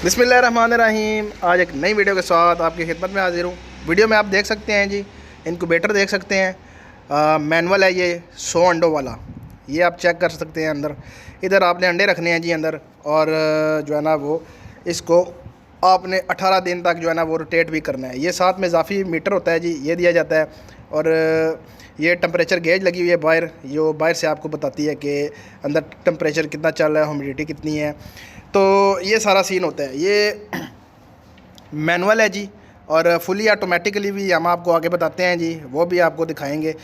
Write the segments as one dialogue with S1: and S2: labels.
S1: बिस्मिल्लाहिर्रहमानिर्रहीम। आज एक नई वीडियो के साथ आपकी खिदमत में हाजिर हूँ। वीडियो में आप देख सकते हैं जी, इनक्यूबेटर देख सकते हैं। मैनुअल है ये 100 अंडों वाला। ये आप चेक कर सकते हैं। अंदर इधर आपने अंडे रखने हैं जी अंदर, और जो है ना वो इसको आपने 18 दिन तक जो है ना वो रोटेट भी करना है। ये साथ में इजाफी मीटर होता है जी, ये दिया जाता है। और ये टेम्परेचर गेज लगी हुई है बाहर, जो बाहर से आपको बताती है कि अंदर टेम्परेचर कितना चल रहा है, ह्यूमिडिटी कितनी है। तो ये सारा सीन होता है। ये मैनुअल है जी, और फुली ऑटोमेटिकली भी हम आपको आगे बताते हैं जी, वो भी आपको दिखाएंगे।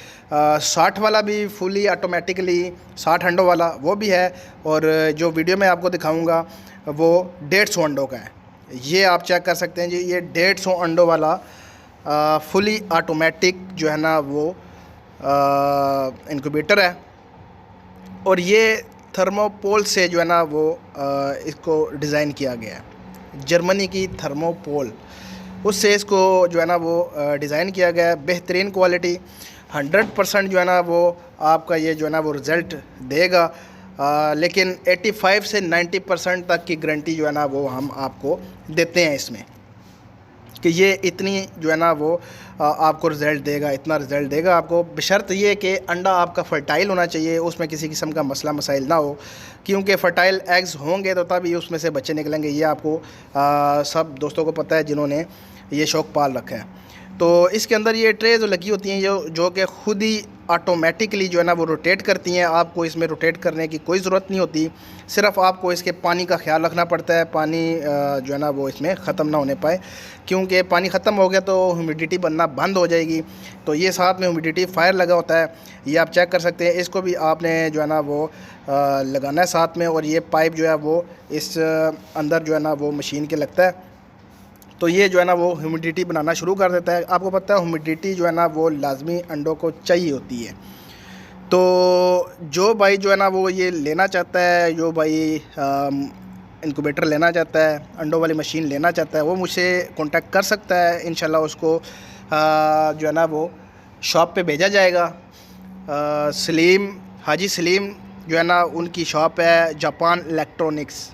S1: 60 वाला भी फुली ऑटोमेटिकली 60 अंडों वाला वो भी है, और जो वीडियो में आपको दिखाऊंगा वो 150 अंडों का है। ये आप चेक कर सकते हैं जी, ये 150 अंडों वाला फुली ऑटोमेटिक जो है ना वो इनक्यूबेटर है। और ये थर्मोपोल से जो है ना वो इसको डिज़ाइन किया गया है। जर्मनी की थर्मोपोल, उससे इसको जो है ना वो डिज़ाइन किया गया है। बेहतरीन क्वालिटी, 100% जो है ना वो आपका ये जो है ना वो रिज़ल्ट देगा। लेकिन 85 से 90% तक की गारंटी जो है ना वो हम आपको देते हैं इसमें, कि ये इतनी जो है ना वो आपको रिज़ल्ट देगा, इतना रिज़ल्ट देगा आपको। बशर्त ये कि अंडा आपका फ़र्टाइल होना चाहिए, उसमें किसी किस्म का मसला मसाइल ना हो, क्योंकि फ़र्टाइल एग्स होंगे तो तभी उसमें से बच्चे निकलेंगे। ये आपको सब दोस्तों को पता है जिन्होंने ये शौक़ पाल रखा है। तो इसके अंदर ये ट्रे जो लगी होती हैं जो कि ख़ुद ही ऑटोमेटिकली जो है ना वो रोटेट करती हैं। आपको इसमें रोटेट करने की कोई ज़रूरत नहीं होती, सिर्फ़ आपको इसके पानी का ख्याल रखना पड़ता है। पानी जो है ना वो इसमें ख़त्म ना होने पाए, क्योंकि पानी ख़त्म हो गया तो ह्यूमिडिटी बनना बंद हो जाएगी। तो ये साथ में ह्यूमिडिटी फायर लगा होता है, ये आप चेक कर सकते हैं। इसको भी आपने जो है ना वो लगाना है साथ में, और ये पाइप जो है वो इस अंदर जो है ना वो मशीन के लगता है। तो ये जो है ना वो ह्यूमिडिटी बनाना शुरू कर देता है। आपको पता है ह्यूमिडिटी जो है ना वो लाजमी अंडों को चाहिए होती है। तो जो भाई जो है ना वो ये लेना चाहता है, जो भाई इनक्यूबेटर लेना चाहता है, अंडों वाली मशीन लेना चाहता है, वो मुझसे कांटेक्ट कर सकता है। इंशाल्लाह उसको जो है ना वो शॉप पे भेजा जाएगा। सलीम, हाजी सलीम जो है ना उनकी शॉप है, जापान इलेक्ट्रॉनिक्स।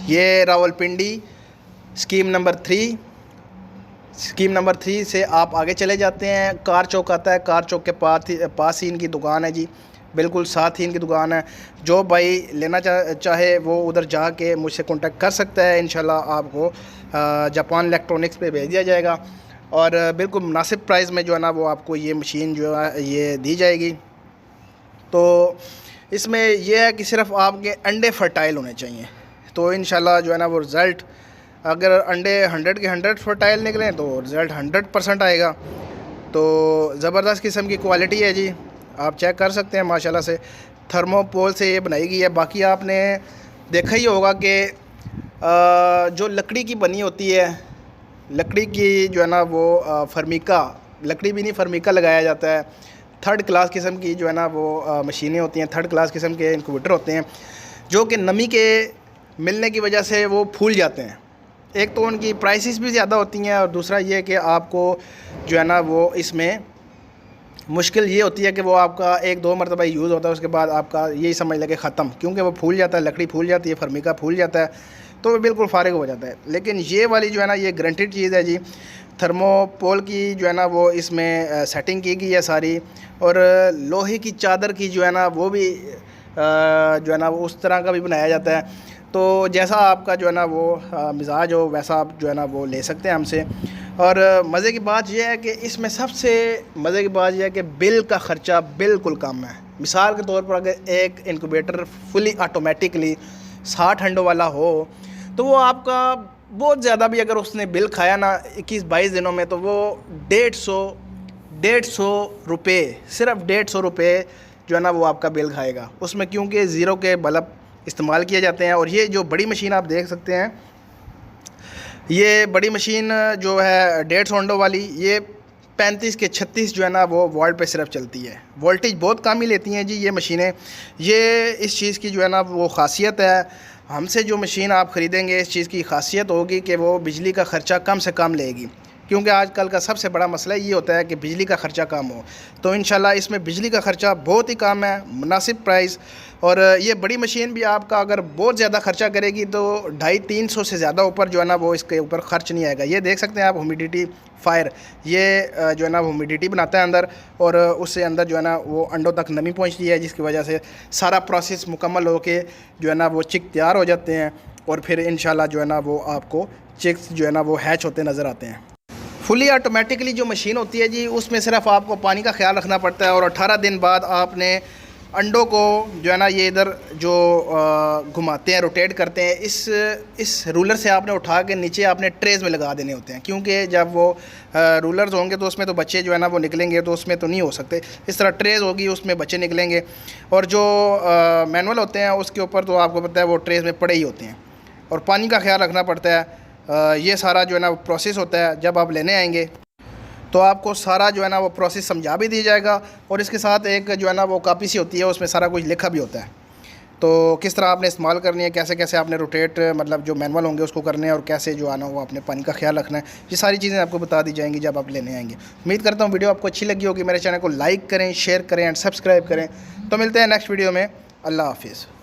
S1: ये रावलपिंडी स्कीम नंबर 3 से आप आगे चले जाते हैं, कार चौक आता है। कार चौक के पास ही इनकी दुकान है जी, बिल्कुल साथ ही इनकी दुकान है। जो भाई लेना चाहे वो उधर जाके मुझसे कांटेक्ट कर सकता है। इंशाल्लाह आपको जापान इलेक्ट्रॉनिक्स पे भेज दिया जाएगा, और बिल्कुल मुनासिब प्राइस में जो है ना वो आपको ये मशीन जो है ये दी जाएगी। तो इसमें यह है कि सिर्फ़ आपके अंडे फर्टाइल होने चाहिए, तो इंशाल्लाह जो है ना वो रिज़ल्ट, अगर अंडे 100 के 100 फर्टाइल निकलें तो रिज़ल्ट 100% आएगा। तो ज़बरदस्त किस्म की क्वालिटी है जी, आप चेक कर सकते हैं माशाल्लाह से। थर्मोपोल से ये बनाई गई है। बाकी आपने देखा ही होगा कि जो लकड़ी की बनी होती है, लकड़ी की जो है ना वो फर्मिका, लकड़ी भी नहीं फर्मिका लगाया जाता है। 3rd क्लास किस्म की जो है ना वो मशीनें होती हैं, 3rd क्लास किस्म के इनक्यूबेटर होते हैं, जो कि नमी के मिलने की वजह से वो फूल जाते हैं। एक तो उनकी प्राइसेस भी ज़्यादा होती हैं, और दूसरा ये कि आपको जो है ना वो इसमें मुश्किल ये होती है कि वो आपका 1-2 मरतबा यूज़ होता है, उसके बाद आपका यही समझ लगे ख़त्म, क्योंकि वो फूल जाता है, लकड़ी फूल जाती है, फर्मिका फूल जाता है, तो वो बिल्कुल फ़ारिग हो जाता है। लेकिन ये वाली जो है ना ये गारंटीड चीज़ है जी। थर्मोपोल की जो है ना वो इसमें सेटिंग की गई है सारी, और लोहे की चादर की जो है ना वो भी जो है ना वो उस तरह का भी बनाया जाता है। तो जैसा आपका जो है ना वो मिजाज हो वैसा आप जो है ना वो ले सकते हैं हमसे। और मज़े की बात यह है कि इसमें सबसे मज़े की बात यह है कि बिल का ख़र्चा बिल्कुल कम है। मिसाल के तौर पर अगर एक इनक्यूबेटर फुली ऑटोमेटिकली 60 अंडों वाला हो, तो वो आपका बहुत ज़्यादा भी अगर उसने बिल खाया ना 21-22 दिनों में, तो वो 150 रुपये, सिर्फ 150 रुपये जो है ना वो आपका बिल खाएगा उसमें, क्योंकि ज़ीरो के बल्ब इस्तेमाल किए जाते हैं। और ये जो बड़ी मशीन आप देख सकते हैं, ये बड़ी मशीन जो है 150 अंडों वाली, ये 35 के 36 जो है ना वो वोल्ट पे सिर्फ चलती है। वोल्टेज बहुत कम ही लेती हैं जी ये मशीनें। ये इस चीज़ की जो है ना वो ख़ासियत है। हमसे जो मशीन आप ख़रीदेंगे, इस चीज़ की ख़ासियत होगी कि वो बिजली का ख़र्चा कम से कम लेगी, क्योंकि आजकल का सबसे बड़ा मसला ये होता है कि बिजली का ख़र्चा कम हो। तो इंशाल्लाह इसमें बिजली का ख़र्चा बहुत ही कम है, मुनासिब प्राइस। और ये बड़ी मशीन भी आपका अगर बहुत ज़्यादा ख़र्चा करेगी तो 250-300 से ज़्यादा ऊपर जो है ना वो इसके ऊपर ख़र्च नहीं आएगा। ये देख सकते हैं आप ह्यूमिडिटी फायर, ये जो है ना ह्यूमिडिटी बनाता है अंदर, और उससे अंदर जो है ना वो अंडों तक नमी पहुँचती है, जिसकी वजह से सारा प्रोसेस मुकम्मल होके जो है ना वो चिक तैयार हो जाते हैं। और फिर इंशाल्लाह जो है ना वो आपको चिक्स जो है ना वो हैच होते नज़र आते हैं। फुली ऑटोमेटिकली जो मशीन होती है जी, उसमें सिर्फ आपको पानी का ख्याल रखना पड़ता है। और 18 दिन बाद आपने अंडों को जो है ना ये इधर जो घुमाते हैं, रोटेट करते हैं, इस रूलर से आपने उठा के नीचे आपने ट्रेज में लगा देने होते हैं। क्योंकि जब वो रूलर्स होंगे तो उसमें तो बच्चे जो है ना वो निकलेंगे, तो उसमें तो नहीं हो सकते। इस तरह ट्रेज होगी, उसमें बच्चे निकलेंगे। और जो मैनुअल होते हैं उसके ऊपर तो आपको पता है वो ट्रेज में पड़े ही होते हैं, और पानी का ख्याल रखना पड़ता है। ये सारा जो है ना वो प्रोसेस होता है। जब आप लेने आएंगे तो आपको सारा जो है ना वो प्रोसेस समझा भी दिया जाएगा, और इसके साथ एक जो है ना वो कापी सी होती है, उसमें सारा कुछ लिखा भी होता है। तो किस तरह आपने इस्तेमाल करनी है, कैसे कैसे आपने रोटेट मतलब जो मैनुअल होंगे उसको करने हैं, और कैसे जो है ना वो आपने पानी का ख्याल रखना है, ये सारी चीज़ें आपको बता दी जाएंगी जब आप लेने आएंगे। उम्मीद करता हूँ वीडियो आपको अच्छी लगी होगी। मेरे चैनल को लाइक करें, शेयर करें एंड सब्सक्राइब करें। तो मिलते हैं नेक्स्ट वीडियो में। अल्लाह हाफिज़।